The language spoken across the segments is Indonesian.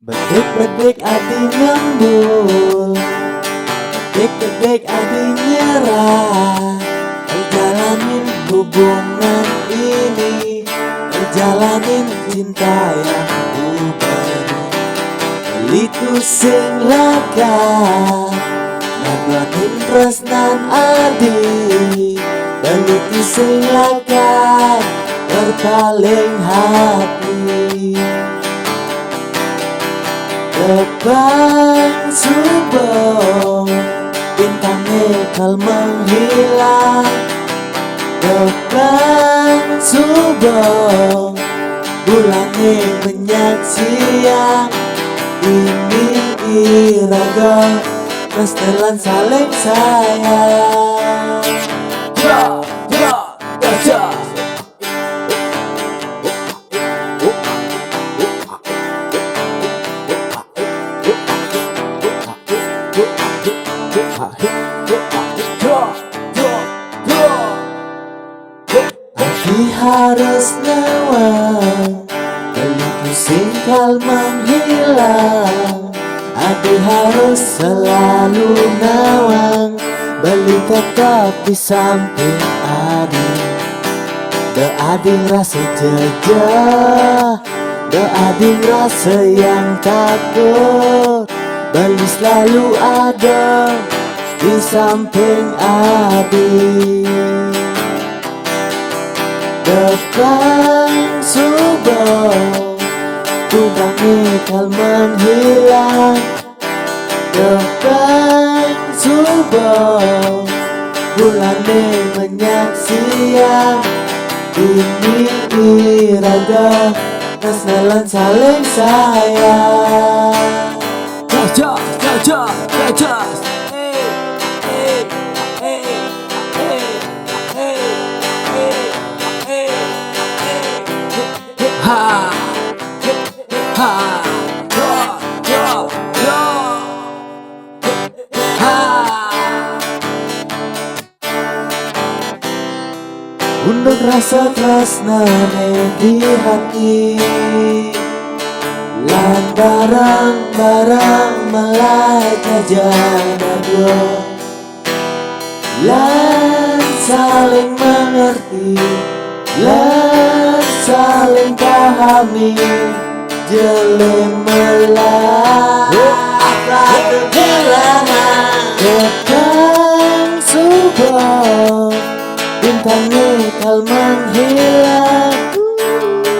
Bedek-bedek adi ngembul, bedek-bedek adi nyerah. Perjalanin hubungan ini, perjalanin cinta yang ku beri. Beliku sing lega, ngadonin tresnan adi. Beliku sing lega, berpaling hati. Terbang subuh, bintangnya kal menghilang. Terbang subuh, bulannya minyak siang. Ini iraga, restelan saling sayang. Aki harus nawang, beliku singkal menghilang. Adi harus selalu nawang, beli tetap di samping Adi. The Adi rasa jejak, the Adi rasa yang takut. Beli selalu ada di samping Adi. Depan subuh, bintangnya kal menghilang. Depan subuh, bulannya minyak siang. Ini iraga, restelan saling sayang. Untuk rasa tresnane di hati, lan barang-barang melai kajana dua, lan saling mengerti, lan saling pahami. Jelemelah kehilangan, datang subuh, bintangnya kal menghilang.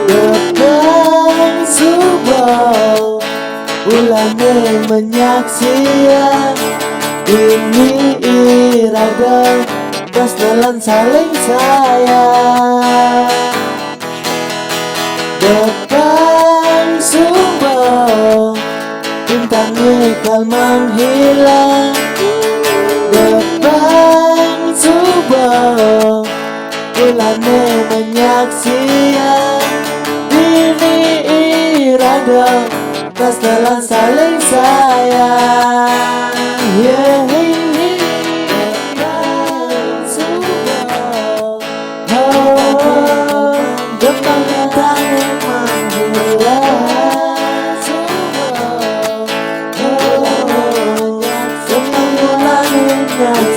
Datang subuh, bulannya minyak siang. Ini iraga, restelan saling sayang. Datang subuh, bintangnya kal menghilang. Datang subuh, bulannya minyak siang. Ini iraga, restelan saling sayang. Datang subuh, bintangnya menghilang. Subuh, bulannya minyak siang.